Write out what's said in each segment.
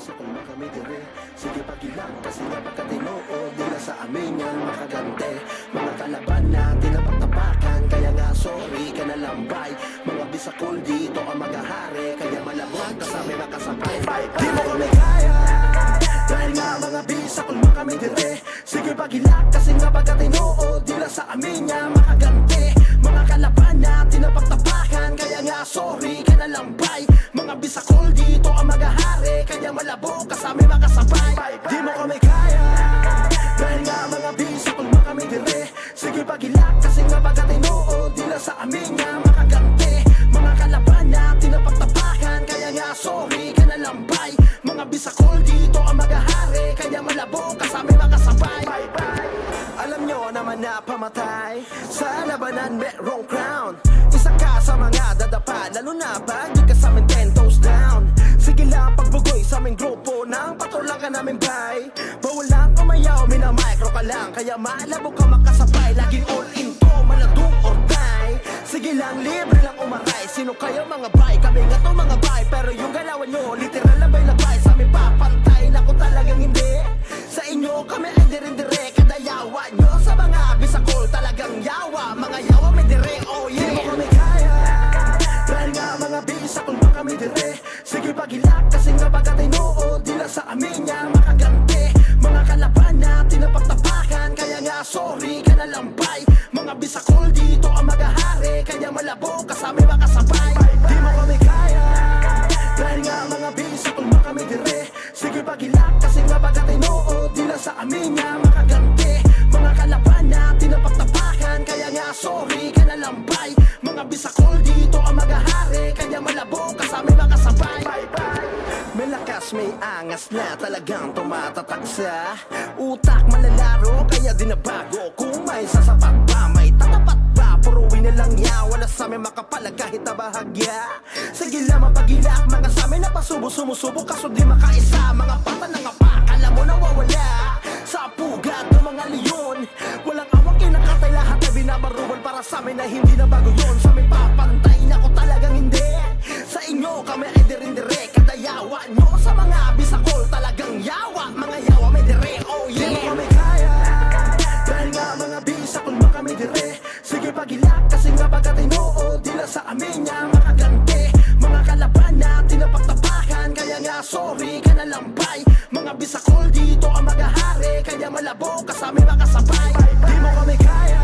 bisakol man kami dire. Sige pagilang kasi nga pagkatinuod nila sa amin yan makagante. Mga kalaban natin na pagtapakan, kaya nga sorry ka na lambay. Mga bisakol dito ang maghahari, kaya malabot kasama makasabay. Di mo kami kaya, dahil nga mga bisakol man kami dire. Sige pagilang kasi nga pagkatinuod nila sa amin yan makagante. Mga kalaban natin na pagtapakan, kaya nga sorry ka na lambay. Mga bisakol dito ang maghahari, kaya malabo kasama makasabay. Di mo kami kaya, dahil nga mga bisakol man kami dire. Sige pagilak kasi nga pagkatinuod nila sa amin nga makagante. Mga kalaban natin na pagtapakan, kaya nga sorry ka na lambay. Mga bisakol dito ang maghahari, kaya malabo kasama makasabay. Alam nyo naman na pamatay sa labanan merong crown. Isa ka sa mga dadapa, lalo na pag di ka sa amin 10 toes down. Sige lang pagbugoy sa aming grupo, nang patulang ka namin bay. Bawal lang umayaw, minamicro ka lang, kaya malabo ka makasabay. Laging all in to, maladong or die. Sige lang, libre lang umaray. Sino kayo mga bay? Kami nga to mga bay. Pero yung galawan nyo, literal labay-labay. Sa amin papantay, naku talagang hindi. Sa inyo kami ay dire-dire. Kada yawa nyo sa mga bisakol, talagang yawa. Mga yawa may dire, oh yeah. Di mo kami kaya, dahil nga mga bisakol man kami dire. Sige pagilak kasi nga pagkatinuod nila sa amin nga makagante. Mga kalaban natin na pagtapakan, kaya nga sorry ka na lambay. Mga bisakol dito ang maghahari, kaya malabo kasama makasabay. Di mo kami kaya, dahil nga mga bisakol man kami dire. Sige pagilak kasi nga pagkatinuod nila sa amin nga makagante. Mga kalaban natin na pagtapakan, kaya nga sorry ka na lambay. Mga bisakol dito ang maghahari, kaya malabo kasama makasabay. May lakas, may angas na talagang tumatatak sa utak malalaro, kaya di na bago. Kung may sasapat ba, may tatapat ba? Puruin na lang ya, wala sa amin makapalag kahit na bahagya. Sige lang mapagilak, mga sa amin na pasubo, sumusubo kaso di makaisa. Mga pata na nga pa, alam mo nawawala sa pugat ng mga leon. Walang awang kinakatay, lahat na binabaruan para sa amin na hindi na bago yun. Sa amin papantay na ko talagang hindi. Sa inyo kami ay dire-dire. Kada yawa nyo sa mga bisakol, talagang yawa. Mga yawa may dire, oh yeah. Di mo kami kaya, dahil nga mga bisakol man kami dire. Sige pagilak kasi nga pagkatinuod nila sa amin nga makagante. Mga kalaban natin na pagtapakan, kaya nga sorry ka na lambay. Mga bisakol dito ang maghahari, kaya malabo kasama makasabay. Di mo kami kaya,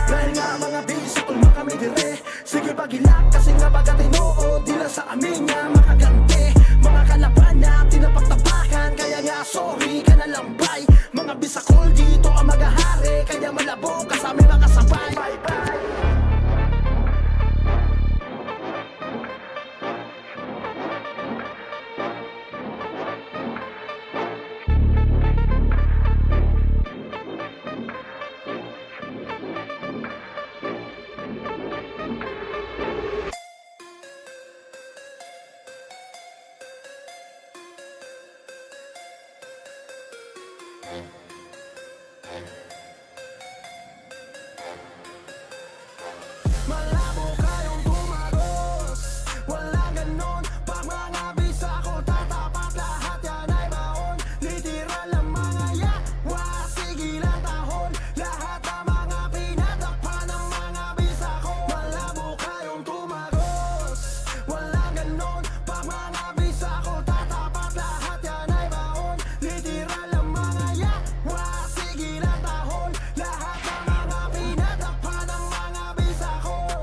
dahil nga mga bisakol man kami dire. Sige pagilak kasi nga pagkatinuod nila sa amin nga makagante. Mga kalaban natin na pagtapakan, kaya nga sorry ka na lambay. Mga bisakol dito ang maghahari, kaya malabo kasama makasabay. Malabo kayong tumagos, wala ganon. Pag mga bisakol tatapat, lahat yan ay baon. Literal ang mga yawa, sige lang tahon. Lahat ang mga pinadakpan ng mga bisakol. Malabo kayong tumagos, wala ganon. Pag mga bisakol tatapat, lahat yan ay baon. Literal ang mga yawa, sige lang tahon. Lahat ang mga pinadakpan ng mga bisakol.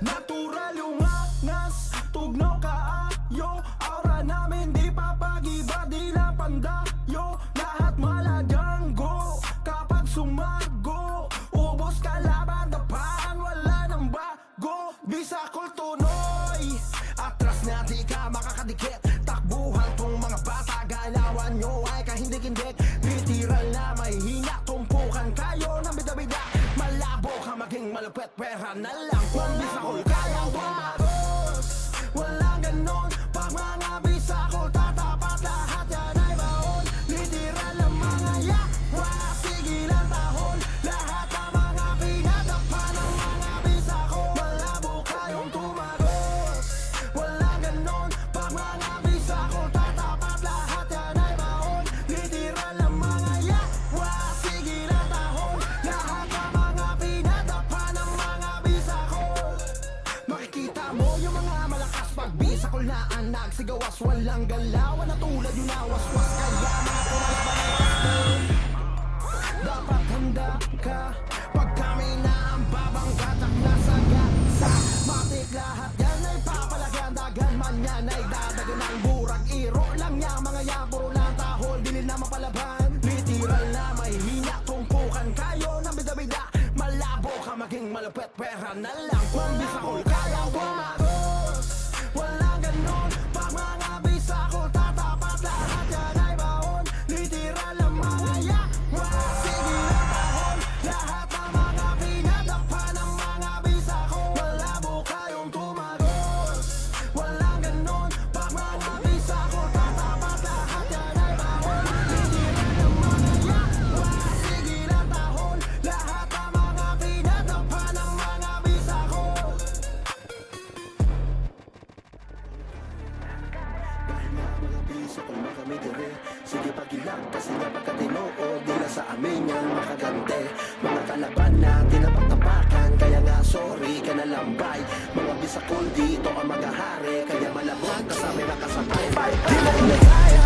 Natural yung angas, tugnaw kaayo. Aura namin di papagiba, di lang pandayo. Lahat maladanggo kapag sumago. Ubos kalaban, dapaan, wala nang bago. Bisakol tunoy, atras na di ka makakadikit. Takbuhan tong mga bata, galawan nyo ay kahindik-hindik. Literal na may hina, tumpukan kayo ng bida-bida. Malabo ka maging malupit, pera na lang kung bisakol kayang tumagos. Walang ganon, pag mga bisakol tatapat, lahat yan ay baon. Literal ang mga yawa, sige lang tahon. Lahat ang mga pinadakpan ng mga bisakol. Malabo kayong tumagos, walang ganon, pag mga hulaan, nagsigawas, walang galawan na tulad yung nawaswas. Kaya mga kumalaban ay kastin, dapat handa ka. Pag kami na ang babanggatak na sagasa, matik lahat yan ay papalagyan. Dagan man yan ay dadagan ng burag. Iro lang yan, mga yan, puro lang tahol, dilil na mapalaban. Literal na may hina, tumpukan kayo ng bida-bida. Malabo ka maging malupet, pera na lang. Kung bisa ko kaya bumagos, walang ganon. Pag mga bisa ko tatapat, lahat yan ay baon. Literal ang mga yawa, sige na tahon. Lahat ng mga pinadapa ng mga bisa ko. Malabo kayong tumagos, walang ganon. Pag mga bisa ko tatapat, lahat yan ay baon. Literal ang mga yawa, sige na tahon. Lahat ng mga pinadapa ng mga bisa ko. Dahil nga mga bisa kung makamit dire, sige pagilang kasi nga pagkatinood nila sa amin yan makagante. Mga kalaban na tinapaktapakan, kaya nga sorry ka na lambay. Mga bisakol dito ang maghahari, kaya malabot kasama nakasabay. Di mo kami kaya,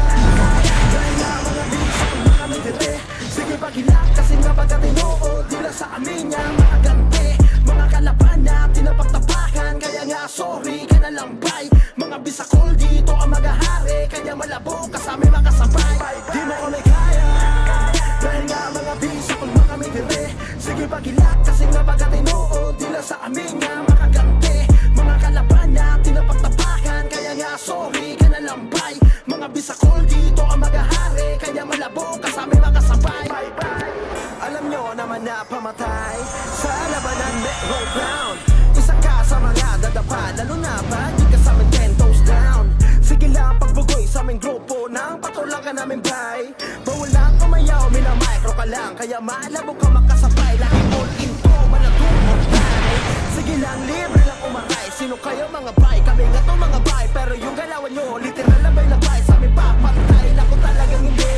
dahil nga mga bisa kung makamit dire, sige pagilang kasi nga pagkatinood nila sa amin yan makagante. Mga kalaban na tinapaktapakan, kaya nga sorry ka na lambay. Mga bisakol dito ang maghahari, kaya malabo kasama makasabay. Di mo kami kaya, dahil nga mga bisakol makami dire, sige pagilak kasi nga pagkatinood nila sa amin nga makagante. Mga kalaban na tinapaktapakan, kaya nga sorry ka na lambay. Mga bisakol dito ang maghahari, kaya malabo kasama makasabay. Alam nyo naman na pamatay sa labanan meron ground. Isa ka sa mga dadapa, lalo na pag di ka sa amin 10 toes down. Sige lang pagbugoy sa aming grupo, nang patulang ka namin bay. Bawal lang kumayaw, minamicro ka lang, kaya malabo ka makasabay. Lagi all in to, malagumot tayo. Sige lang, libre lang umaray. Sino kayo mga bay? Kami nga to mga bay. Pero yung galawan nyo, literal labay-labay. Sa amin papantay, ako talagang hindi.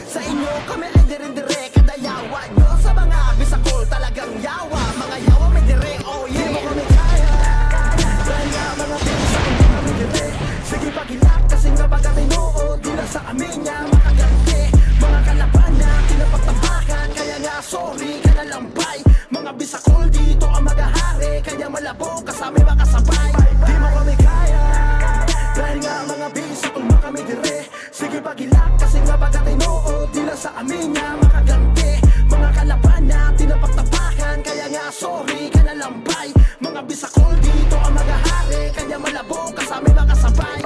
Sa inyo kami ay dire-dire, kadayawa nyo sa mga bisakol talagang yawa. Mga yawa may dire, oh yeah. Di mo kami kaya, dahil nga mga bisakol kami dire. Sige pagilak kasi nga pagkatinood nila sa amin nga makagante. Mga kalaban na tinapaktapakan, kaya nga sorry ka na lambay. Mga bisakol dito ang maghahari, kaya malabo kasama makasabay. Di mo kami kaya, dahil nga mga bisakol makami dire. Sige pagilak kasi nga pagkatinood nila sa amin nga makagante. Mga kalaban na tinapaktapakan, kaya nga sorry ka na lambay. Mga bisakol dito ang maghahari, kaya malabo kasama makasabay.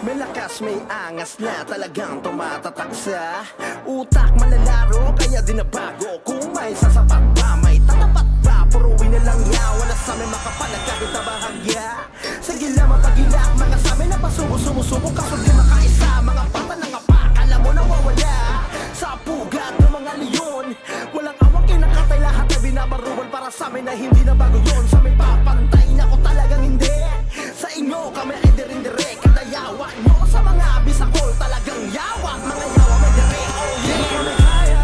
May lakas, may angas na talagang tumatatak sa utak malalaro, kaya di na bago. Kung may sasapat ba, may tatapat ba? Puruin na lang ya, wala sa amin makapalag kahit na bahagya. Sige lang mapagilak, mga sa amin na pasubo-sumusubo, kaso di makaisa. Mga pata na nga pa, alam mo nawawala sa pugat ng mga leon. Walang awang kinakatay, lahat na binabaruan para sa amin na hindi na bago yun. Sa amin papantay na ko talagang hindi. Sa inyo kami ay dire-dire, kadayawa nyo sa mga bisakol talagang yawa. Mga yawa may dire, oh yeah. Di kami kaya,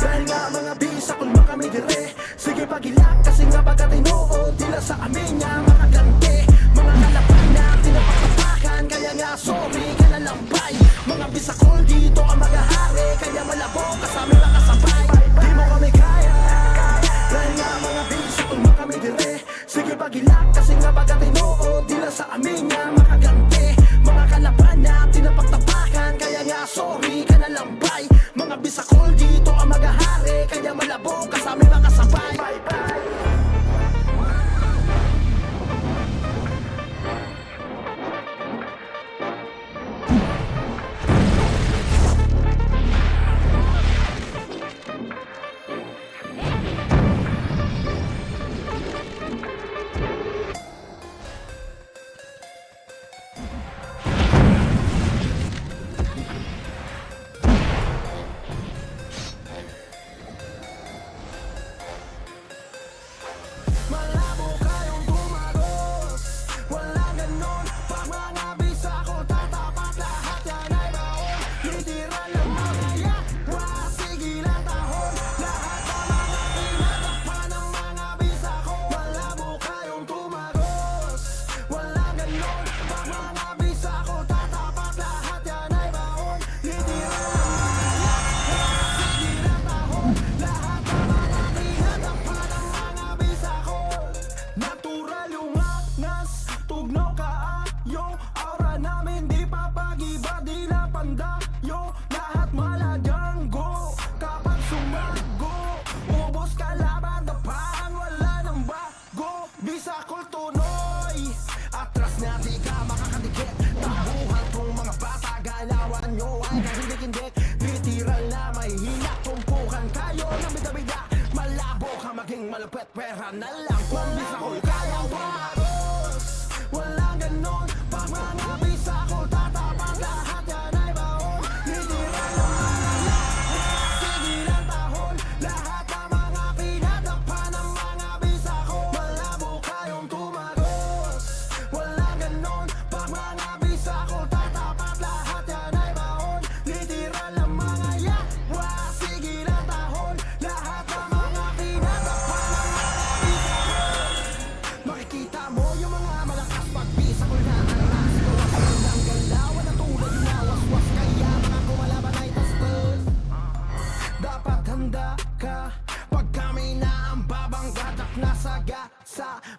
dahil nga mga bisakol makami dire. Sige pagilak kasi nga pagkatinood nila sa amin nga makagante. Mga kalaban na tinapaktapakan, kaya nga sorry ka na lambay. Mga bisakol dito ang maghahari, kaya malabo kasama makasabay. Di mo kami kaya, dahil nga mga bisakol makami dire. Sige pagilak kasi nga pagkatinood nila sa amin nga makagante. Mga kalaban na tinapaktapakan, kaya nga sorry ka na lambay. Mga bisakol dito ang maghahari, kaya malabo kasama makasabay. lakas na di ka makakadikit. Takbuhan kong mga bata, galawan nyo ay kahindik-hindik. Literal na mahihina, tumpukan kayo ng bida-bida. Malabo ka maging malupit, pera na lang kung bisa ko kayang tumagos. Walang ganon, pag mga bisa ko tatapat, lahat yan ay baon. Literal na manalak, sige lang tahon. Lahat ng mga pinadapa ng mga bisa ko, malabo kayong tumagos. Walang ganon, pag mga bisa ko tatapat, lahat yan ay baon. Literal na mga yawa, sige lang tahon. Lahat ng mga pinadapa ng mga bisa ko. Makikita mo yung mga malakas pagbisa ko na ang rasgo. Ang galawan na tulad na waswas, kaya mga kumalaban ay tastos. Dapat handa ka pag kami na ang babanggadak na sa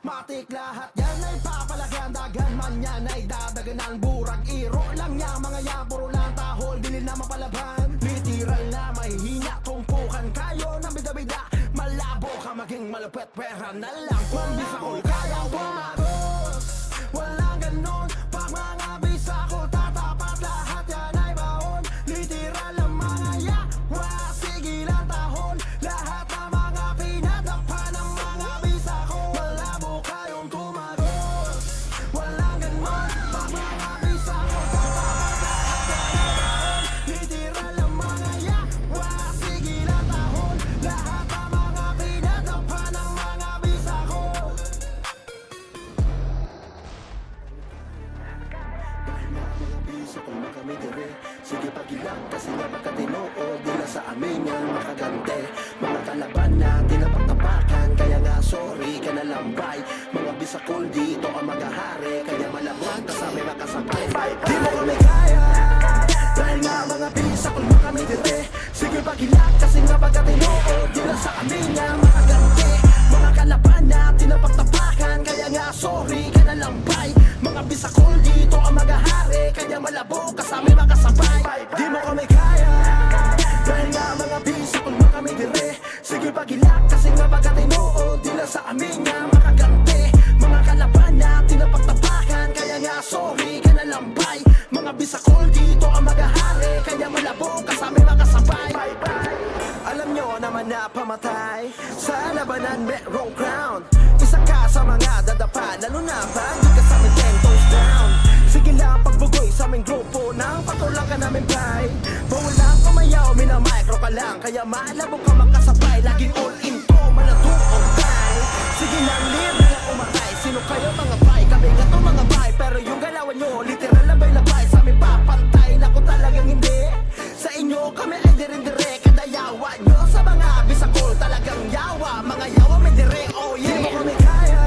matik. Lahat yan ay papalagyan, dagan man yan ay dadaganan. Burag iro lang yan, mga yan puro lang tahol, dili na mapalaban. Literal na mahihina, tumpukan kayo ng bida-bida. Malabo ka maging malupit, pera na lang kung bisa ko kayang tumagos. Walang ganon, pag mga bisa ko tatapat, lahat yan ay baon. Literal ang mga yawa, sige lang tahon. Lahat ng mga pinadapa ng mga bisa ko, malabo kayong tumagos. Walang ganon, pag mga bisa ko tatapat, lahat yan ay baon. Literal ang mga yawa, sige lang tahon. Lahat ng mga pinadapa ng mga bisa ko. Mga bisa kung makamidere, sige pagilang kasi nga makatinood. Dila sa amin yan makagante. Mga kalaban na tinapagtapakan, kaya nga sorry ka na lambay. Mga bisakol dito ang magahari, kaya malabang kasama makasabay. Di mo kami kaya, dahil nga mga bisakol makamidere. Sige pagilang kasi nga pagkatinood. Dila sa amin yan makagante. Mga kalaban na tinapagtapakan, kaya nga sorry ka na lambay. Mga bisakol dito ang magahari, kaya malabo kasama makasabay. Di mo kami kaya, dahil nga mga bisakol makamidere. Sige pagilak kasi nga pagkatinood. Dila sa amin nga makagante. Mga kalaban na tinapagtapakan, kaya nga sorry ka na lambay. Mga bisakol dito ang magahari, kaya malabo kasama makasabay. Alam nyo naman na pamatay sa labanan merong crown. Isa ka sa mga dadapa, lalo na pag di ka sa amin 10 toes down. Sige lang pagbugoy sa aming grupo, nang patulang ka namin bay. Bawal lang kumayaw, minamicro ka lang, kaya maalabo ka makasabay. Laging all in to, manatuong kay. Sige lang libre na umatay. Sino kayo mga bay? Kami nga to mga bay. Pero yung galawan nyo, literal labay-labay. Sa amin papantay, naku talagang hindi. Sa inyo kami ay dire-dire. Kadayawa nyo sa mga bisakol, talagang yawa. Mga yawa may dire, oh yeah. Di mo kami kaya,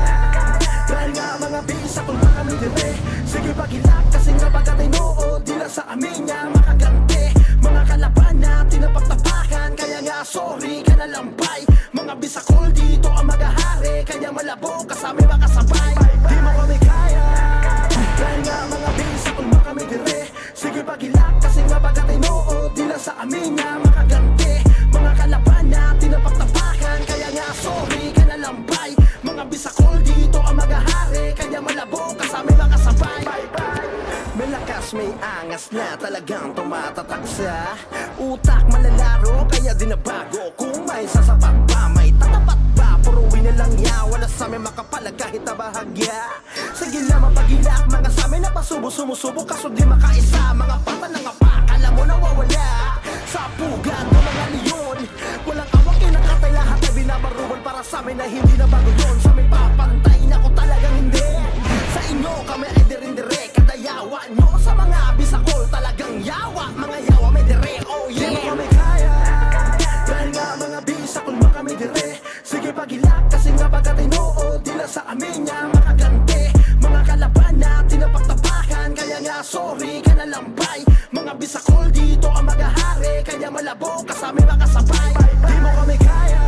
dahil nga mga bisakol makamidire. Sige pagilak kasi nga pagkatinood. Dila sa amin nga makagante. Mga kalaban na tinapagtapakan, kaya nga sorry ka na lambay. Mga bisakol dito ang magahari, kaya malabo kasama makasabay. Di mo kami kaya, dahil nga mga bisakol makamidire. Sige pagilak kasi nga pagkatinood. Dila sa amin nga makagante. Mga kalaban na tinapagtapakan, kaya nga sorry ka na lambay. Mga bisakol dito ang magahari, kaya malabo kasama makasabay. May lakas, may angas na talagang tumatatak sa utak. Malalaro, kaya di na bago. Kung may sasapat pa, may tatapat pa. Puruin na lang ya, wala sa amin makapalag kahit na bahagya. Sige lang mapagilak, mga sa amin na pasubo-sumusubo, kaso di makaisa. Mga pata ng apak, alam mo nawawala sa pugan ng mga leon. Walang awak, kinakatay lahat ay binabaruan para sa amin na hindi na bago yun. Sa amin papantay na ko talagang hindi. Sa inyo kami ay dire-dire. Kadayawa nyo sa mga bisakol, talagang yawa. Mga yawa may dire, oh yeah. Di mo kami kaya, dahil nga mga bisakol makamidire. Sige pagilak kasi nga pagkatinood. Dila sa amin nga makagante. Mga kalaban na tinapagtapakan, kaya nga sorry ka na lambay. Mga bisakol dito ang magahari, kaya malabo kasama makasabay. Di mo kami kaya,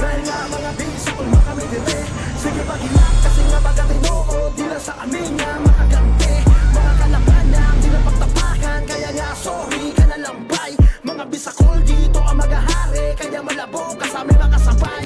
dahil nga mga bisakol makamidire. Sige pagilak kasi nga pagkatinood. Dila sa amin nga makagante. Mga kalaban na tinapagtapakan, kaya nga sorry ka na lambay. Mga bisakol dito ang magahari, kaya malabo kasama makasabay.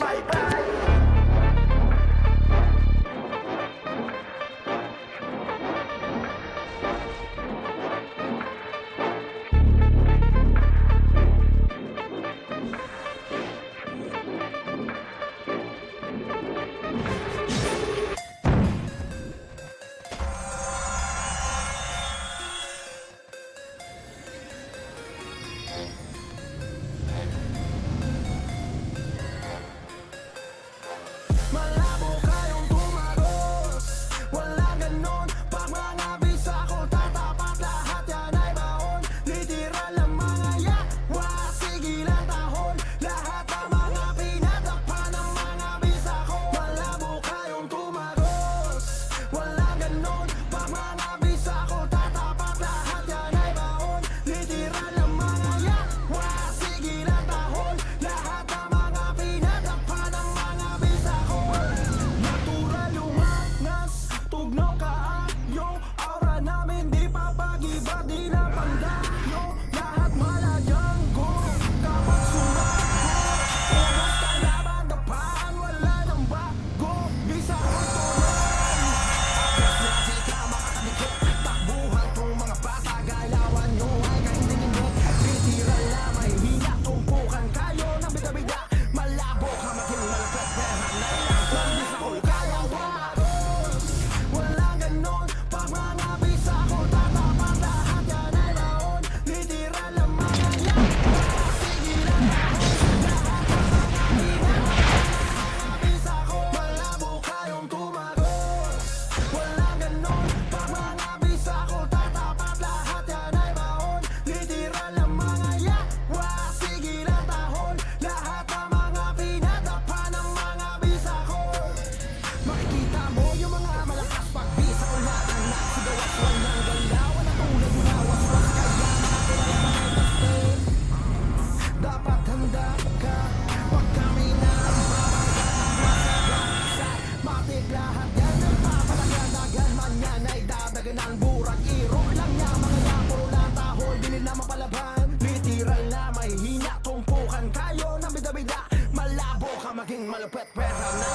malupet pera na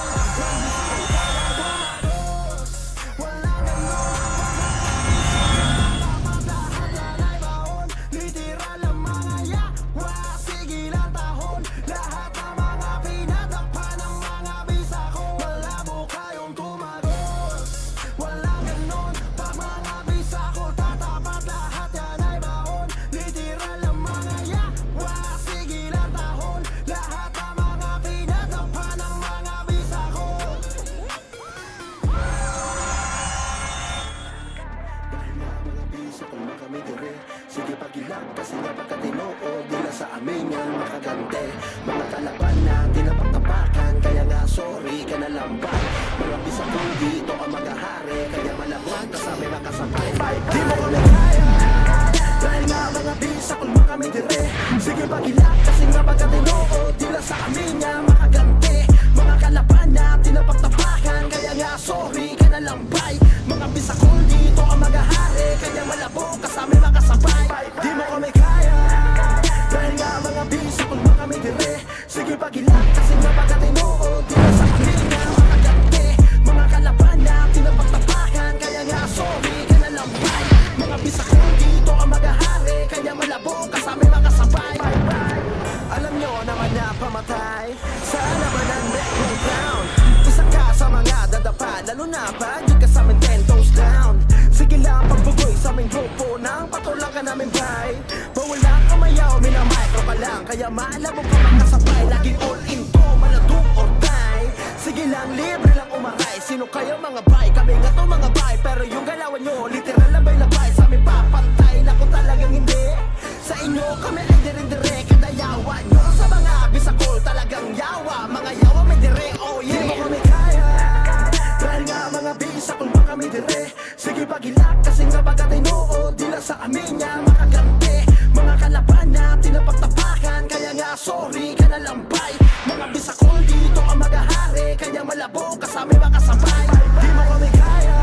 Tumatos, walang ganon Lahat yan ay baon Literal ang mga yawa Sige lang tahon Lahat ng mga pinadakpan ng mga bisa ko Malabo kayong tumagos Walang ganon Pag mga bisa ko tatapat Lahat yan ay baon Literal ang mga yawa Sige lang tahon Lahat ng mga pinadakpan ng mga bisa ko Dahil nga mga bisa kung makamay dire Sige pagilak kasi nga pagkatinood Dila sa amin yan makagante Mga kalaban na tinapaktapakan Kaya nga sorry ka na lambay Mga bisa kung dito ka magahari Kaya malabot kasama makasabay Di mo kami kaya Dahil nga mga bisa kung makamay dire Sige pagilak kasi nga pagkatinood Dila sa amin yan makagante Mga kalaban na tinapaktapakan Kaya nga sorry ka na lambay Mga bisa kung dito ka magahari Kaya malabo kasama makasabay Di mo kami kaya Dahil nga mga bisa kung makamay dire Sige pagilak kasi nga pagkatinood Dila sa amin yan makagante Mga kalaban na tinapaktapakan Kaya nga sorry ka na lambay Mga bisa kung dito ka magahari Kaya malabo kasama makasabay Alam nyo naman na pamatay Sa laban ng background Isa ka sa mga dadapa Lalo na pag di ka sa amin 10 toes down Sige lang pagbugoy sa aming grupo Nang patulang ka namin bay Bawal lang kamayaw, minamicro ka lang Kaya maalam mo ka makasabay Laging all in to, malado or die Sige lang, libre lang umaray Sino kayo mga bay? Kami nga to mga bay Pero yung galawan nyo, literal labay-labay Sa amin papantay na kung talagang hindi Sa inyo kami ay dire-dire Kadayawan nyo sa mga bisakol Talagang yawa, mga yawa may dire Oh yeah, di mo kami kaya Dahil nga mga bisakol ba kami dire Sige pagilak kasi nga pagkatinood Dila sa amin niya makagante Mga kalaban na tinapaktapakan Kaya nga sorry ka na lambay Mga bisakol dito ka magahari Kaya malabo kasama makasabay Di mo kami kaya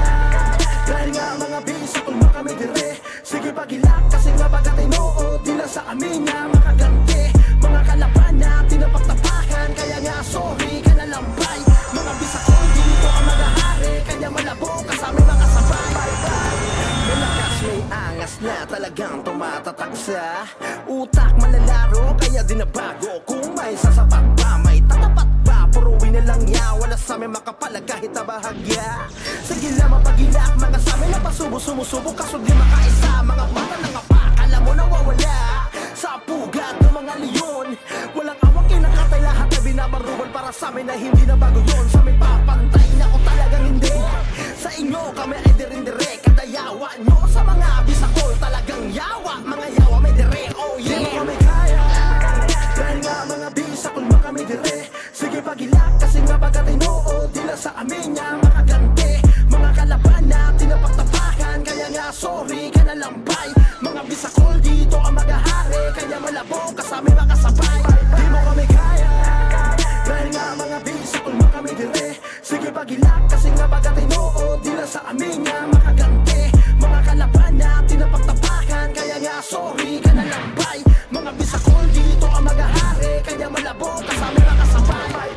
Dahil nga mga bisakol ba kami dire Sige pagilak kasi nga pagkatinood Dila sa amin niya makagante Mga kalaban na tinapaktapakan Kaya nga sorry ka na lambay Mga bisakol dito ka magahari Kaya malabo kasama makasabay May lakas, may angas na talagang tumatatak sa utak malalaro Kaya di na bago kung may sasapat pa May tatapat ba, puruin na lang niya Wala sa amin makapalag kahit na bahagya Sige lang mapagilak, mga sa amin na pasubo-sumusubo Kaso di makaisa, mga mata ng apak Alam mo nawawala sa pugat ng mga leon Walang awang kinakatay lahat na binabaruan Para sa amin na hindi na bago yun Sa amin papantay na kung talagang hindi Sa inyo kami ay dire-dire Kadayawa nyo sa mga bisakol Talagang yawa, mga yawa may dire Oh yeah, di mo kami kaya Dahil nga mga bisakol ba kami dire Sige pagilak kasi nga pagkatinood Dila sa amin niya makagante Mga kalaban na tinapaktapakan Kaya nga sorry ka na lambay Mga bisakol dito ka magahari Kaya malabo kasama makasabay Di mo kami kaya Dahil nga mga bisakol ba kami dire Sige pagilak kasi nga pagkatinood Dila sa amin niya makagante Mga kalaban na tinapaktapakan Kaya nga sorry ka na lambay Mga bisakol dito ka magahari Kaya malabo kasama makasabay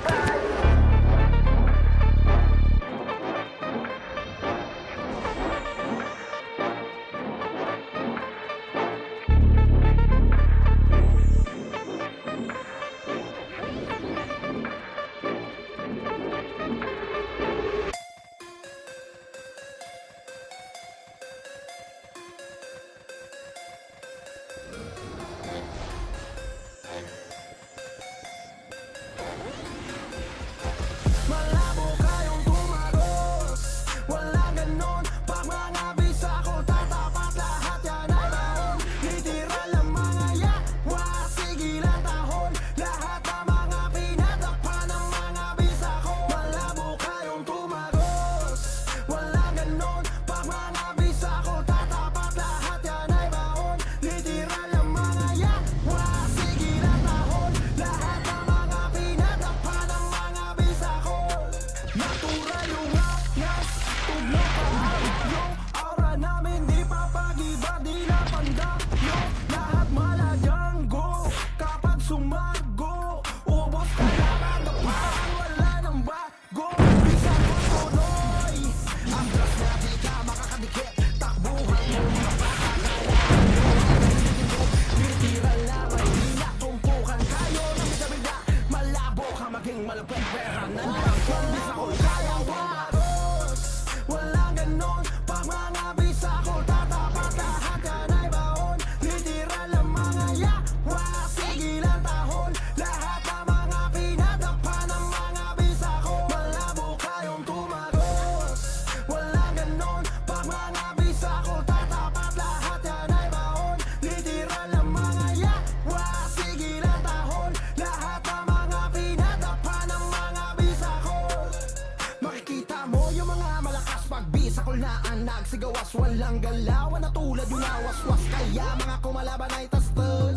Bisakol na ang nagsigawas, walang galawan na tulad yung awaswas. Kaya mga kumalaban ay tastas,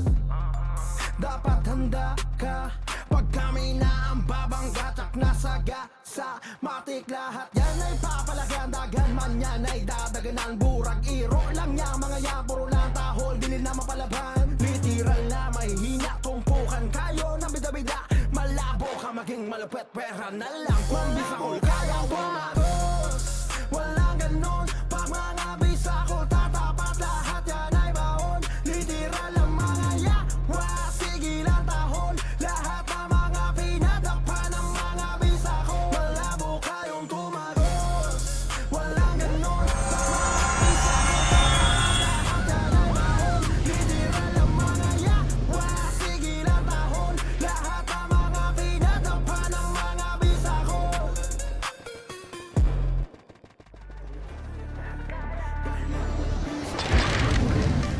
dapat handa ka. Pag kami na ang babangga, tsak nasa gasa matik lahat yan ay papalagyan. Dagan man yan ay dadaganan, burag iro lang yan. Mga yan puro lang tahol, dili na mapalaban. Literal na may hina, tumpukan kayo ng bida-bida. Malabo ka maging malupet, pera na lang kung bisakol kaya tumagos. Walang ganon, pag mga bisakol tatapat lahat yan ay baon. Literal ang mga yawa, sige lang tahol. Lahat ng mga pinadakpan ng mga bisakol. Malabo kayong tumagos. Walang ganon, pag mga bisakol tatapat lahat yan ay baon. Literal ang mga yawa, sige lang tahol. Lahat ng mga pinadakpan ng mga bisakol.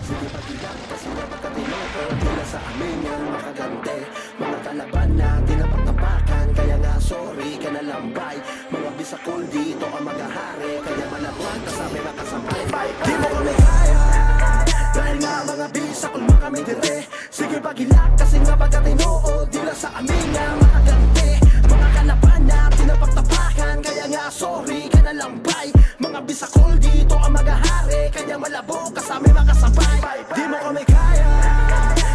Sige pagkilap kasi napagkatino o tila sa amin yan makagante. Mga kalaban na tinapagtapakan, kaya nga sorry ka na lambay. Mga bisakol dito ang magahari, kaya malabang kasabay makasabay. Di mo kami kaya, dahil nga mga bisakol mo kami dire. Sige pagkilap kasi nga pagkatino o tila sa amin yan makagante. Mga kalaban na tinapagtapakan, kaya nga sorry ka na lambay. Mga bisakol dito ang magahari, kaya malabo kasama makasabay. Di mo kami kaya,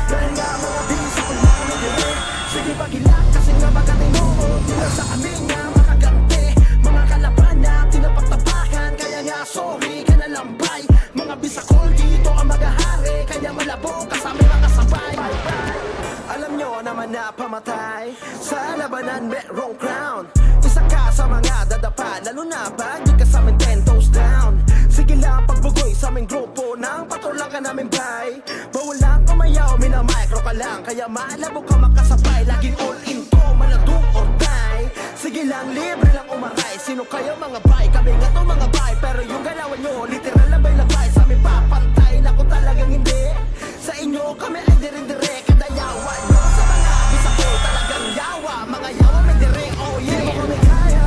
dahil nga mga bisakol mo kami dire. Sige pagilak kasi nga pagkatino o tila sa amin nga makagante. Mga kalaban na tinapagtapakan, kaya nga sorry ka na lambay. Mga bisakol dito ang magahari, kaya malabo kasama makasabay. Alam nyo naman na pamatay sa labanan merong crown. Isa ka sa mga dadapa, lalo na pag di ka sa amin 10 toes down. Sige lang pagbugoy sa aming grupo, nang patulang ka namin bay. Bawal lang kumayaw, minamicro ka lang, kaya malabo ka makasabay. Laging all in to, manado or die. Sige lang, libre lang umaray. Sino kayo mga bay? Kami nga to mga bay. Pero yung galawan nyo, literal labay-labay. Sa amin papantay na kung talagang hindi. Sa inyo kami ay dire-dire. Kadayawan nyo sa mga bisakol talagang yawa. Mga yawa may dire, oh yeah. Di mo kami kaya,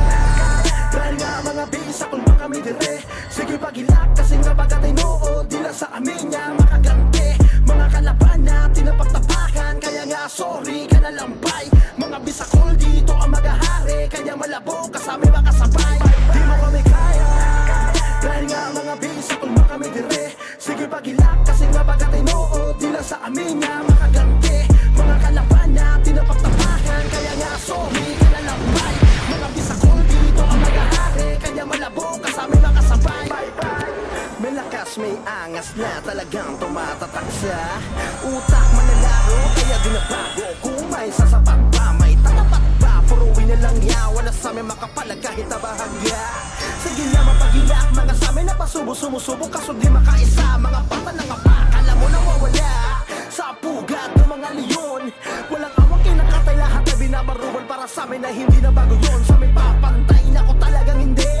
dahil nga mga bisakol mo kami dire. Sige pagilak kasi nga pagkatino o dila sa amin niya makagante. Mga kalaban na tinapagtapakan, kaya nga sorry ka na lambay. Mga bisakol dito ang magahari, kaya malabo kasama makasabay. Di mo kami kaya, dahil nga mga bisakol mo kami dire. Sige pagilak kasi nga pagkatino o dila sa amin niya makagante. Mga kalaban na tinapagtapakan, kaya nga sorry ka na lambay. Mga bisakol dito ang magahari, kaya malabo kasama makasabay. May lakas, may angas na talagang tumatatak sa utak manlalaro, kaya di na bago. Kung may sasapat pa, may tatapat pa. Puruin na lang yawa na sa amin makapalag kahit na bahagya. Sige na mapagilak, mga sa amin na pasubo-sumusubo, kaso di makaisa. Mga pata ng apak, alam mo na wawala sa pugat ng mga leon. Walang awang kinakatay, lahat na binabaruan para sa amin na hindi na bago yun. Sa amin papantay na ko talagang hindi.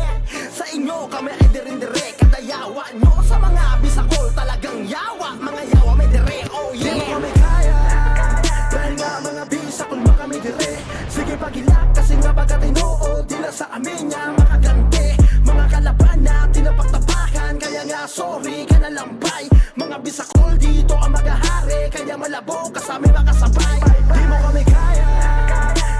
Sa inyo kami ay dire-dire. Kadayawa nyo sa mga bisakol talagang yawa. Mga yawa may dire, oh yeah. Di mo kami kaya, dahil nga mga bisakol mo kami dire. Sige pagilak kasi nga pagkatino o dila sa amin niya makagante. Mga kalaban na tinapagtapakan, kaya nga sorry ka na lambay. Mga bisakol dito ang magahari, kaya malabo kasama makasabay. Di mo kami kaya,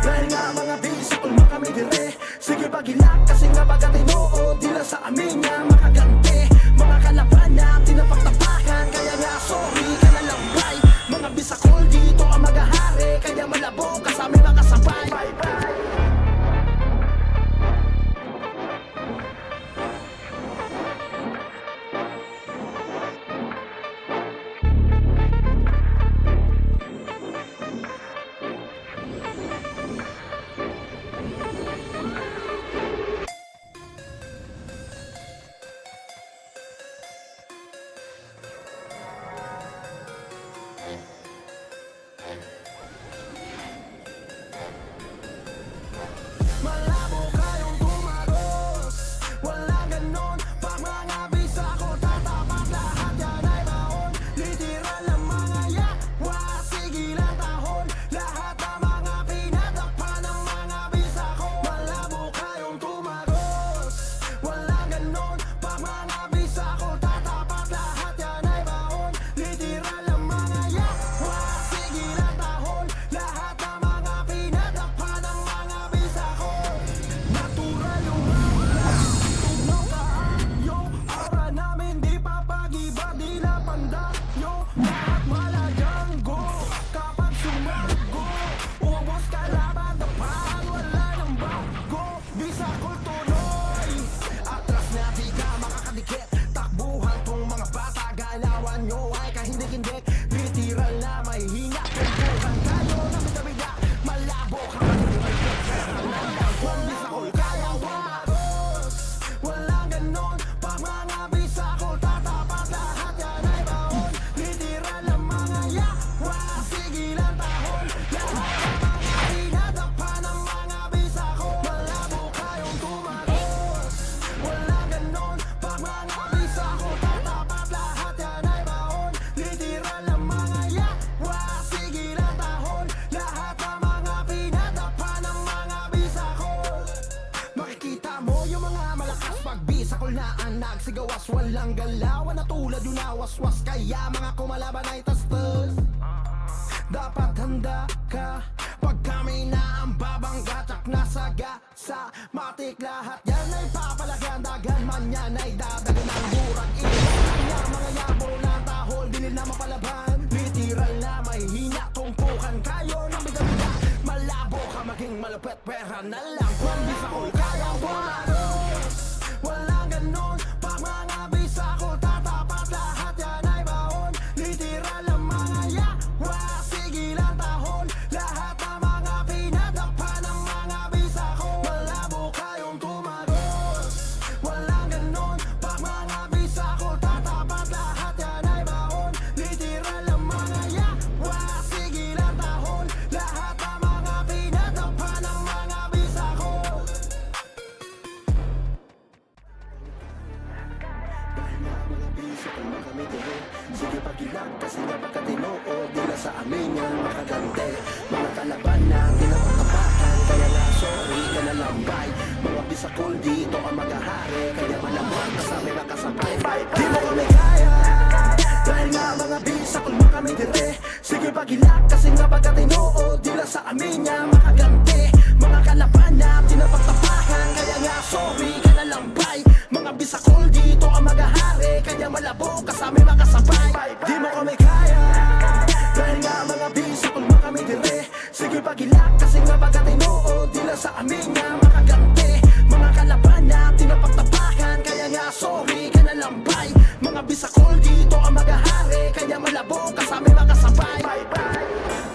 dahil nga mga bisakol mo kami dire. Sige pagilak kasi nga pagkatino o dila sa amin niya makagante. Mga kalaban na tinapagtapakan, kaya nga sorry ka na lambay. Mga bisakol dito ang magahari, kaya malabo kasama makasabay. sakol na ang nagsigawas, walang galawan na tulad yung nawaswas. Kaya mga kumalaban ay tastas, dapat handa ka. Pag kami na ang babangga, tsak nasa gasa matik lahat yan ay papalagan. Dagan man yan ay dadagan ng burag. Ilan niya mga yabor na tahol, dilil na mapalaban. Literal na may hina, tumpukan kayo ng bida-bida. Malabo ka maging malupet, pera na lang kung di sa kul kayang bumaros. Walang ganon, pag mga bisa ko tatapat lahat yan ay baon. Literal ang mga yawa, sige lang tahol. Lahat ng mga pinadapa ng mga bisa ko. Malabo kayong tumaros. Walang ganon, pag mga bisa ko tatapat lahat yan ay baon. Literal ang mga yawa, sige lang tahol. Lahat ng mga pinadapa ng mga bisa ko. Dahil nga mga bisa kung makamiti, sige pagilang kasi nga pagkatino o dila sa amin yan makagante. Mga kalaban na tinapatapakan, kaya nga sorry ka na lambay. Mga bisakol dito ang maghahari, kaya malamang kasama makasabay. Di mo kami kaya, dahil nga mga bisakol makamiti. Sige pagilang kasi nga pagkatino o dila sa amin yan makagante. Mga kalaban na tinapatapakan, kaya nga sorry ka na lambay. Mga bisakol dito ang maghahari, kaya malabo kasama makasabay. Di mo kami kaya, dahil nga mga bisakol makamiti. Sige pagilak kasi nga pagkatino o dila sa amin nga makagante. Mga kalaban na tinapagtapakan, kaya nga sorry ka na lambay. Mga bisakol dito ang maghahari, kaya malabo kasama makasabay.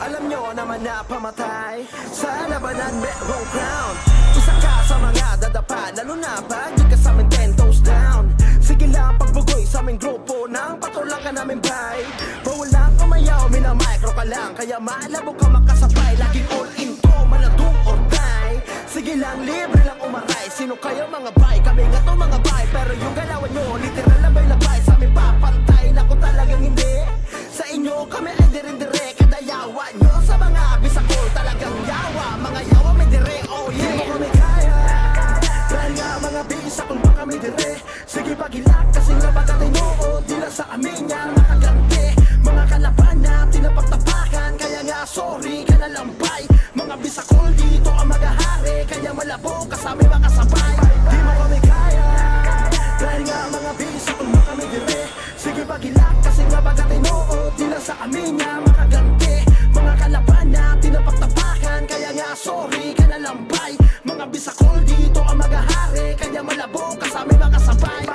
Alam nyo naman na pamatay sa labanan merong crown. Isa ka sa mga dadapa, lalo na pag di ka sa amin 10 toes down. Sige lang pagbugoy sa aming grupo, nang patulang ka namin bay. Bawalang umayaw, minamicro ka lang, kaya malabo ka makasabay. Laging all in to, maladong or die. Sige lang, libre lang umaray. Sino kayo mga bay? Kami nga to mga bay. Pero yung galawan nyo, literal labay-labay. Sa amin papantay na kung talagang hindi. Sa inyo kami ay dire-dire. Kadayawa nyo sa mga bisakol, talagang yawa. Mga yawa may dire, oh yeah. Di mo kami kaya, dahil nga mga bisakol ba kami dire. Sige pagilak kasi nga pagkatino o dila sa amin yan makagante. Mga kalaban na tinapagtapakan, kaya nga sorry ka na lambay. Mga bisakol dito ang maghahari, kaya malabo kasama makasabay. Di mo kami kaya, dahil nga mga bisakol ba kami dire. Sige pagilak kasi nga pagkatino o dila sa amin yan makagante. Mga kalaban na tinapagtapakan, kaya nga sorry ka na lambay. Mga bisakol dito ang maghahari, kaya malabo kasama makasabay.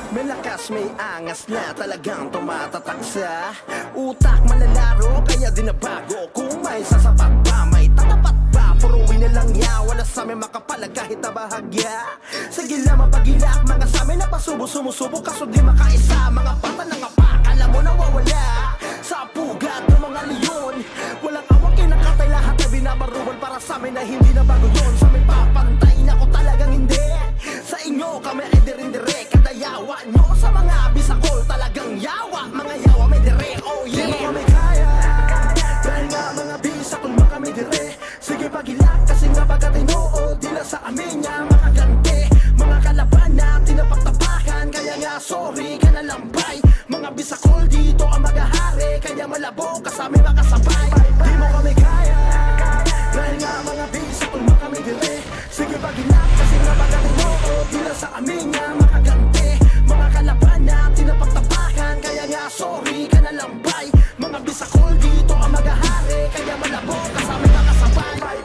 May lakas, may angas na talagang tumatatak sa utak malalaro, kaya di na bago. Kung may sasapat ba, may tatapat ba? Puruin na lang ya, wala sa amin makapalag kahit na bahagya. Sige lang mapagilak, mga sa amin na pasubo, sumusubo kaso di makaisa. Mga pata ng apak, alam mo nawawala sa pugat ng mga leon. Walang awang kinakatay, lahat na binabaruan para sa amin na hindi na bago yun. Sa amin papantay na ko talagang hindi. Sa inyo kami ay dire-dire. Kadayawa nyo sa mga bisakol, talagang yawa. Mga yawa may dire, oh yeah. Di mo kami kaya, dahil nga mga bisakol ba kami dire. Sige pagilak kasi nga pagkatino o dila sa amin nga makagante. Mga kalaban na tinapagtapakan, kaya nga sorry ka na lambay. Mga bisakol dito ang maghahari, kaya malabo kasama makasabay. Di mo kami kaya, dahil nga mga bisakol ba kami dire. Sige pagilak kasi nga pagkatino o dila sa amin nga makagante. Mga kalaban na tinapagtapakan, kaya nga sorry ka na lambay. Mga bisakol dito ang maghahari, kaya malabo kasama makasabay.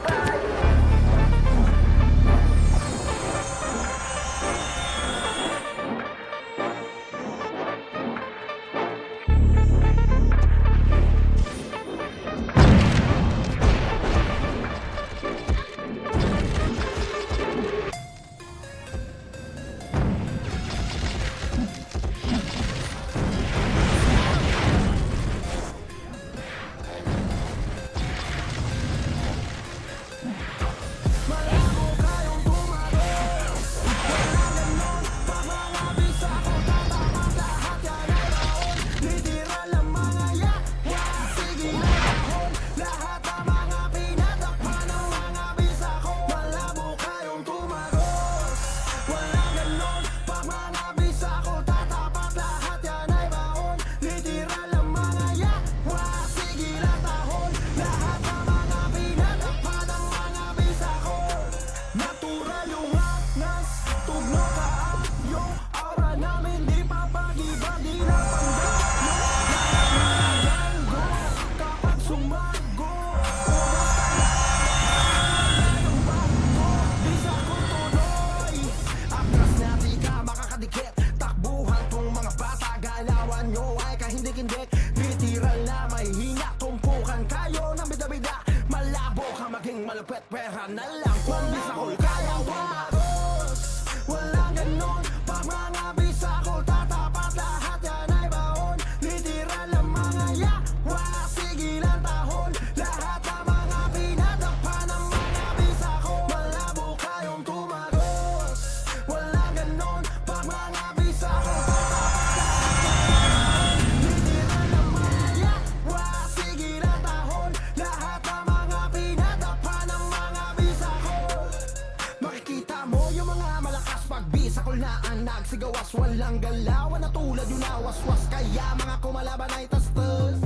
gawas, walang galawan na tulad yung nawaswas. Kaya mga kumalaban ay tastas,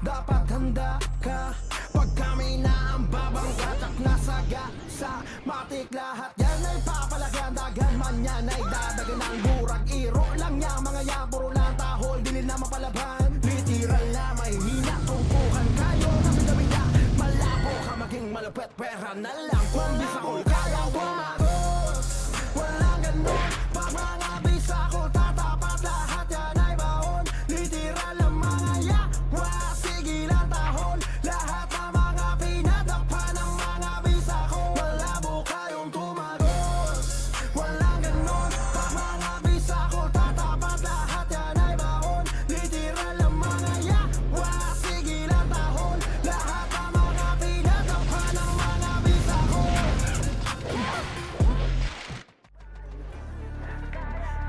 dapat handa ka. Pag kami na ang babang katak nasa gasa, matik lahat yan ay papalagan. Dagan man yan ay dadagan ng burag. Iro lang niya mga yan, puro lang tahol, dili na mapalaban. Literal na may hina, tungkuhan kayo na bida-bida. Malabo ka maging malupet, pera na lang kung bisa ko kaya tumagos. Walang ganon, pag mga bisa ko tatapat, lahat yan ay baon. Literal ang mga yawa, sige lang tahol. Lahat ng mga pinadapa ng mga bisa ko. Malabo kayong tumagos. Walang ganon, pag mga bisa ko tatapat, lahat yan ay baon. Literal ang mga yawa, sige lang tahol. Lahat ng mga pinadapa ng mga bisa ko.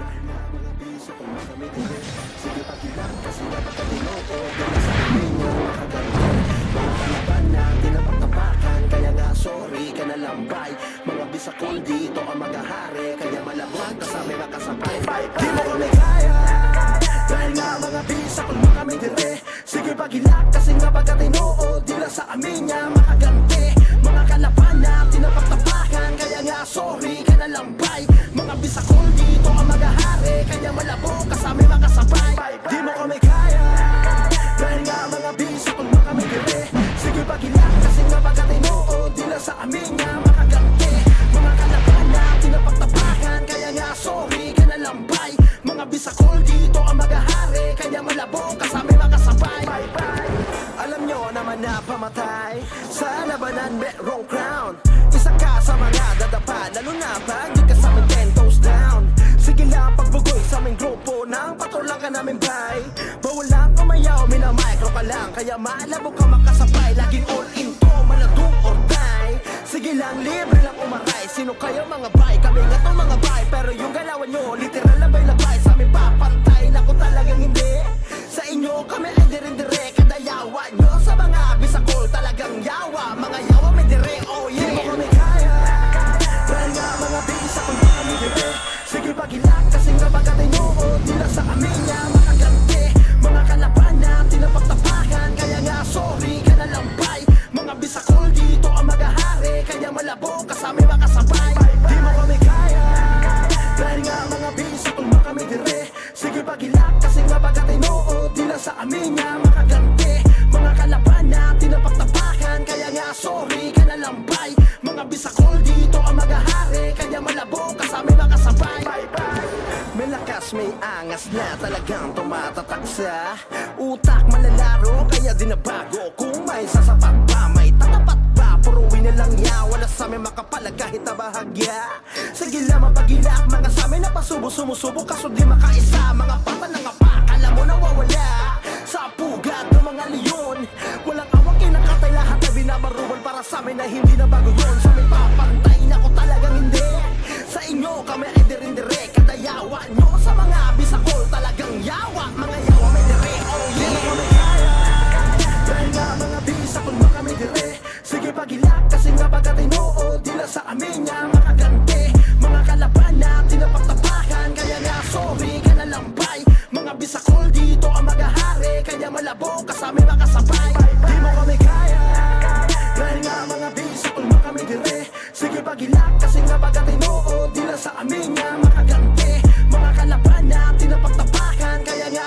Dahil nga mga bisa kung magamit hindi, sige pagilang kasi napagkatino o dala sa amin yung makaganti. Mga kalaban na tinapagtapakan, kaya nga sorry ka na lambay. Mga bisakol dito ang magahari, kaya malabang kasama makasabay. Di mo kami kaya, dahil nga mga bisakol makamigiri. Sige pagilak kasi nga pagkatino o dila sa amin niya makaganti. Mga kalaban na tinapagtapakan, kaya nga sorry ka na lambay. Mga bisakol dito ang magahari, kaya malabong kasama makasabay. Di mo kami kaya, dahil nga mga bisakol makamigiri. Sige pagilak kasi nga pagkatino o dila sa amin niya makaganti. Mga kalaban na tinapagtapakan, kaya nga sorry ka na lambay. Mga bisakol dito ang magahari, kaya malabong kasama makasabay. Alam nyo naman na pamatay sa labanan merong crown. Isa ka sa mga dadapa, lalo na pag di ka sa amin 10 toes down. Sige lang pagbugoy sa aming grupo, nang patrol ka namin bay. Bawal lang umayaw, minamicro ka lang, kaya malabo ka makasabay. Laging all in to, maladong or die. Sige lang, libre lang umaray. Sino kayo mga bay? Kami nga to mga bay. Pero yung galawan nyo, literal labay-labay. Sa amin papantay, naku talagang hindi. Sa inyo kami ay dire-dire. Kada yawa nyo sa mga bisakol, talagang yawa. Mga yawa may dire, oh yeah. Di mo kami kaya, dahil nga mga bisakol na kami dire. Sige pagilak kasi nga pagkatino o dila sa amin niya makaganti. Mga kalaban na tinapagtapakan, kaya nga sorry ka na lambay. Mga bisakol dito ang magahari, kaya malabo kasama makasabay. Di mo kami kaya, dahil nga mga bisakol makamigiri. Sige pagilak kasi nga pagkatino o dila sa amin niya makaganti. Mga kalaban na tinapagtapakan, kaya nga sorry ka na lambay. Mga bisakol dito ang magahari, kaya malabo kasama makasabay. May lakas, may angas na talagang tumatatak sa utak malalaro, kaya di na bago. Kung may sasapat pa, may tatapat pa. Puruin na lang ya, wala sa amin makapalag kahit na bahagya. Sige lang mapagilak, mga sa amin na pasubo-sumusubo, kaso di makaisa. Mga pata ng apak, alam mo nawawala sa pugat ng mga leon. Walang awang kinakatay, lahat na binabaruan para sa amin na hindi na bago yun. Sa amin papantay na ko talagang hindi. Sa inyo kami ay dire-dire. Kada yawa nyo sa mga bisakol, talagang yawa. Mga yawa may dire, oh yeah. Di mo kami kaya, dahil nga mga bisakol makamigiri. Sige pagilak kasi nga pagkatino o dila sa amin niya makaganti. Mga kalaban na tinapagtapakan, kaya nga sorry ka na lambay. Mga bisakol dito ang magahari, kaya malabo kasama makasabay. Di mo kami kaya, dahil nga mga bisakol makamigiri. Sige pagilak kasi nga pagkatino o dila sa amin niya makaganti. Mga kalaban na tinapagtapakan, kaya nga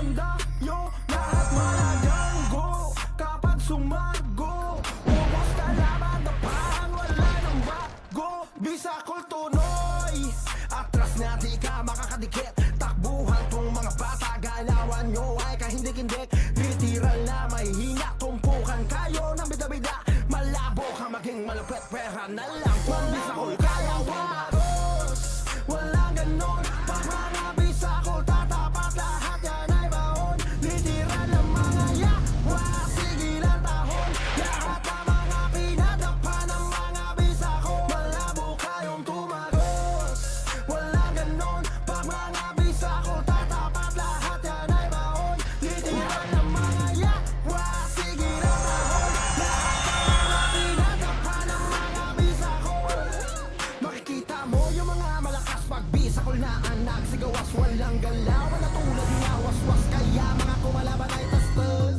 handa nyo lahat malaganggo. Kapag sumago, ubos kalaban, dapahan, wala nang bago. Bisakol tunoy, atras na di ka makakadikit. Takbuhan tong mga bata, galawan nyo ay kahindik-hindik. Literal na may hina, tumpukan kayo ng bida-bida. Malabo ka maging malupit, pera na lang kung bisakol kaya wagos. Walang ganon, pag mga bisakol tatapat, lahat yan ay baon. Literal na mga yawa, sigilan tahon. Lahat ng mga pinadapa ng mga bisakol, malabo kayong tumagos. Walang ganon, pag mga bisakol tatapat, lahat yan ay baon. Literal na mga yawa, sigilan tahon. Lahat ng mga pinadapa ng mga bisakol. Makikita mo yung mga malakas pag bisakol na anak. Sigawas walang galaw, wala tulad na waswas. Kaya mga kumalaban ay tastas.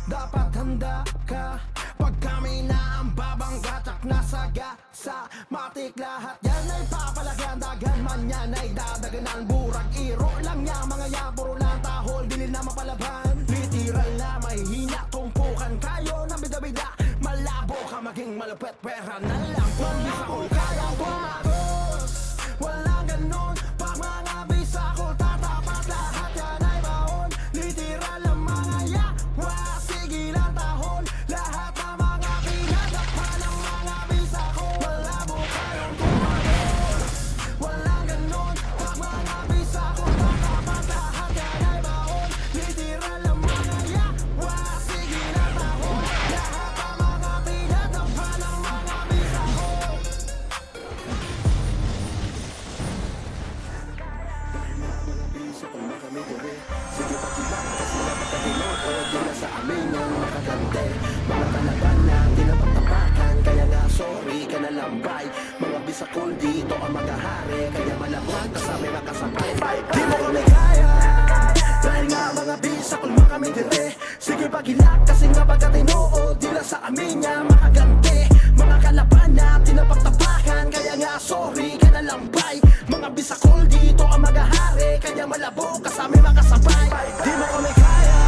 Dapat handa ka pag kami na ang babanggatak na sagasa. Matik lahat yan ay papalagan, dagan man yan ay dadaganan. Burag iro lang yan, mga yan puro lang tahol, dili na mapalaban. Literal na may hina, tumpukan kayo ng bida-bida. Malabo ka maging malupit, pera na lang kung bisakol kaya tumagos. Walang ganon, pag mga bisakol tatapat, lahat yan ay baon. Literal na mga yawa, sigilan tahon. Lahat ng mga pinadapa ng mga bisakol, malabo kayong tumagos. Walang ganon, pag mga bisakol tatapat, lahat yan ay baon. Literal na mga yawa, sigilan tahon. Lahat ng mga pinadapa ng mga bisakol. Bisa kung kami dire, sige pakilang kasi napakatinood. Di na sa amin ang makagante. Mga kalaban na tinapagtapakan, kaya nga sorry ka na lambay. Mga bisakol dito ang magahari, kaya malabot ka sa may makasabay. Di mo kami kaya, dahil nga mga bisakol kami dire. Sige pagilak kasi nga pagkatinood. Di na sa amin ang makagante. Mga kalaban na tinapagtapakan, kaya nga sorry ka na lambay. Mga bisakol dito ang magahari, kaya malabo ka sa may makasabay. Di mo kami kaya,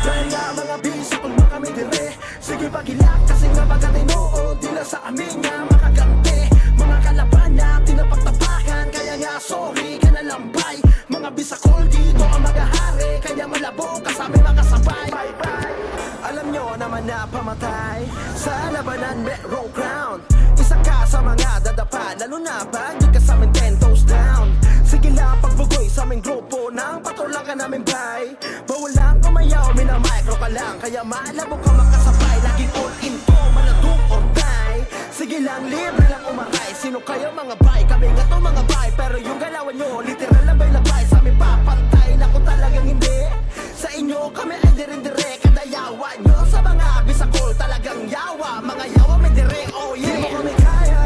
dahil nga mga bisakol kami dire. Sige pagilak kasi nga pagkatinood. Di na sa amin nga makagante. Mga kalaban na tinapagtapakan, kaya nga sorry ka na lambay. Mga bisakol dito ang magahari, kaya malabo ka sa may makasabay. Alam nyo naman na pamatay sa labanan merong crown. Isa ka sa mga dadapa, lalo na pag di ka sa amin 10 toes down. Sige lang pagbugoy sa aming grupo, nang patrolang ka namin bay. Bawalang umayaw, minamicro ka lang, kaya malabo ka makasabay. Laging all in to, maladong or die. Sige lang, libre lang umakay. Sino kayo mga bay? Kami nga to mga bay. Pero yung galawan nyo, literal labay-labay. Sa amin papantay, naku talagang hindi. Sa inyo kami ay dire-dire. Kadayawa nyo sa mga bisakol, talagang yawa. Mga yawa may dire, oh yeah. Di mo kami kaya,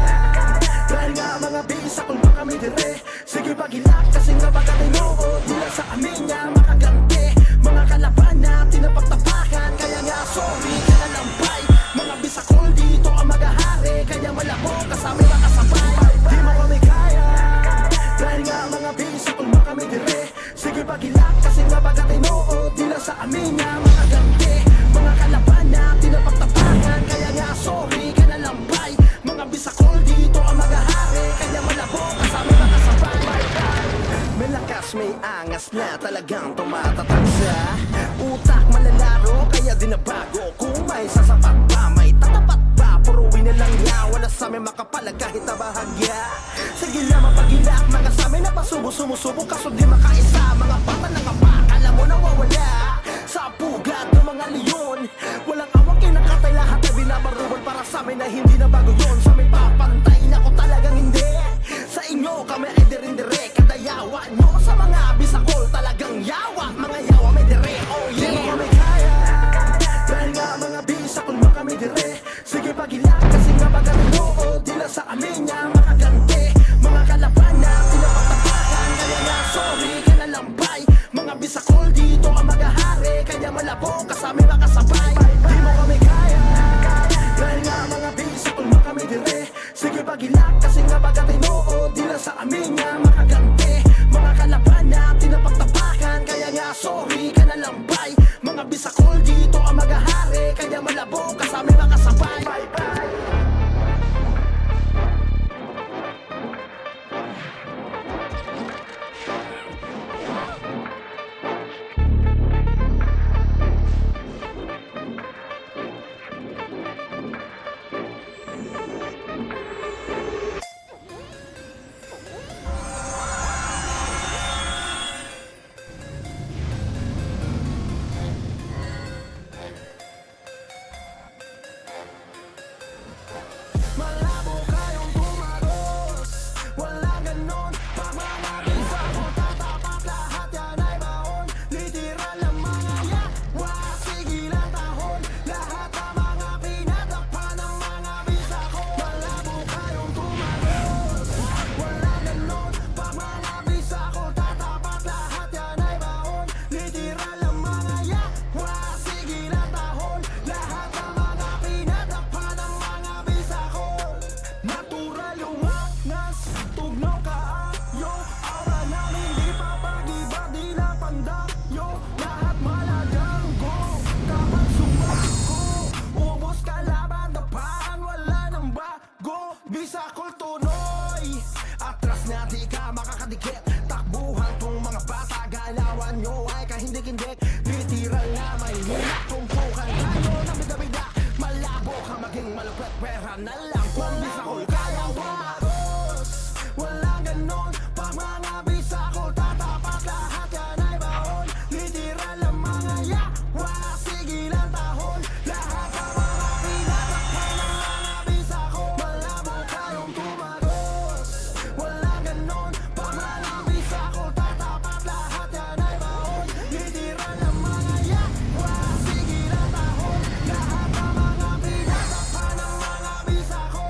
dahil nga mga bisakol kami dire. Sige pagilak kasi nga pagkatinood. Di lang sa amin nga makagante. Mga kalaban na tinapagtapakan, kaya nga sorry ka na lambay. Mga bisakol dito ang magahari, kaya malabo ka sa may makasabay. Di mo kami kaya, dahil nga mga bisakol kami dire. Sige pagilak kasi nga pagkatinood. Di lang sa amin nga makagante. Mga kalaban na tinapagtapakan, kaya nga sorry ka na lambay. Mga bisakol dito ang magahari, kaya malabo ka sa may makasabay. May lakas, may angas na talagang tumatatak sa utak malalaro, kaya di na bago. Kung may sasapat pa, may tatapat pa. Puruin na lang niya, wala sa amin makapalag kahit na bahagya. Sige lang mapagilak, mga sa amin na pasubo-sumusubo, kaso di makaisa. Mga bata ng kapak, alam mo nawawala sa pugad ng mga leon. Walang awang kinakatay, lahat ay binabarubal para sa amin na hindi na bago yun. Sa amin papantay na ko talagang hindi. Sa inyo kami ay dire-dire. Kadayawa nyo sa mga bisakol, talagang yawa. Mga yawa may dire, oh yeah. Di mo kami kaya, dahil nga mga bisakol kami dire. Sige pagilak kasi nga pagkatinood. Di lang sa amin nga makagante. Mga kalaban na tinapagtapakan, kaya nga sorry ka na lambay. Mga bisakol dito ang magahari, kaya malabo ka sa may makasabay. Di mo kami kaya, dahil nga mga bisakol kami dire. Sige pagilak kasi nga pagkatinood. Di lang sa amin nga makagante. Mga kalaban na tinapagtapakan, kaya nga aking deck. Literal na may hina, tumpukan tayo na bida-bida. Malabo ka maging malupet, pera na lang kung bisa ko kaya tumagos. Walang ganon, pag mga bisa ko tatapat, lahat yan ay baon. Literal na mga yawa, sige lang tahon. Lahat ng mga pinatakpan ng mga bisa ko. Malabo kayong tumagos. Walang ganon, pag mga bisa ko tatapat, lahat yan ay baon. Literal na mga yawa, sige lang tahon. Lahat ng mga pinatakpan ng mga bisa ko.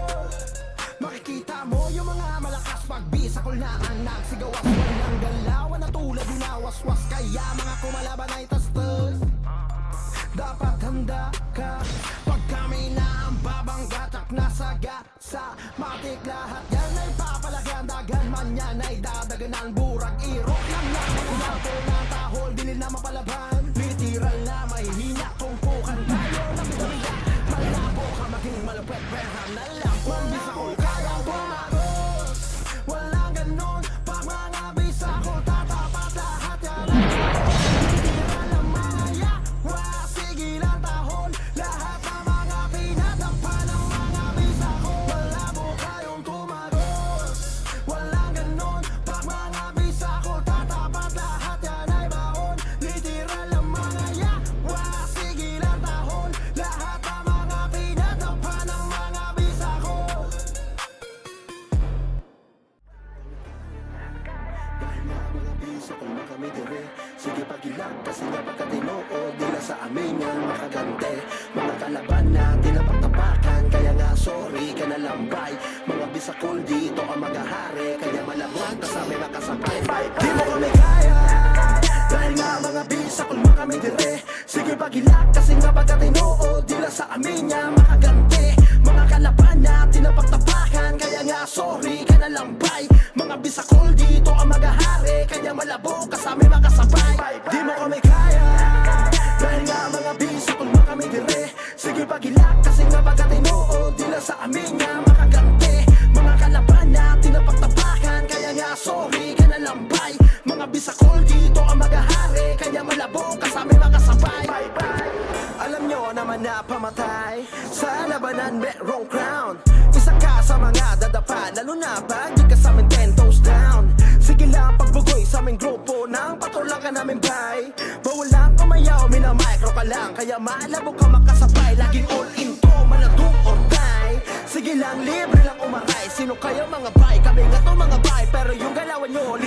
Makikita mo yung mga malakas pagbisa ko na anak. Sigawas walang galawan na tulad dinawaswas. Kaya mga kumalaban ay tastas. Dapat handa ka pag kami na ang babanggatak na sagasa. Matik lahat yan ay papalagan. Dagan man yan ay dadaganan. Burag irok lang lang. Lapo ng tahol, dili na mapalaban. Literal na may hina, tumpukan tayo na bida-bida. Malabo ka maging malupet, pera na lang kung bisa ko kaya tumagos. Walang ganon, pag mga bisa ko tatapat, lahat yan ay literal na mga yawa, sige lang tahon. Lahat ng mga pinatakpan ng mga bisa ko. Malabo kayong tumagos. Walang ganon, pag mga bisa ko tatapat, lahat yan ay baon. Literal na mga yawa, sige lang tahon. Lahat ng mga pinatakpan ng mga bisa ko. Dahil nga mga bisa kung kami dire. Sige pagilang kasi nga pagkatinoo, dila sa amin yan makagante. Mga kalaban na tinapaktapakan, kaya nga sorry ka na lambay. Mga bisakol dito ang magahari, kaya malabot ka sa may makasabay. Di mo kami kaya, dahil nga mga bisakol kami dire. Sige pagilang kasi nga pagkatinoo, dila sa amin yan makagante. Mga kalaban na tinapaktapakan, kaya nga sorry ka na lambay. Mga bisakol dito ang magahari, kaya malabo ka sa may makasabay. Di mo kami kaya, dahil nga mga bisakol kami dire. Sige pagilak kasi nga pagkatinoo, dila sa amin nga makagante. Mga kalaban na tinapaktapakan, kaya nga sorry ka na lambay. Mga bisakol dito ang magahari, kaya malabo ka sa may makasabay. Alam nyo naman na pamatay sa labanan merong crown. Isa ka sa mga dadapa, lalo na pag di ka sa amin 10 toes down. Sige lang pagbugoy sa aming grupo, nang patulang ka namin bay. Bawal lang umayaw, minamicro ka lang, kaya malabo ka makasabay. Laging all in to, maladong or die. Sige lang, libre lang umaray. Sino kayo mga bay? Kami nga to mga bay, pero yung galawan nyo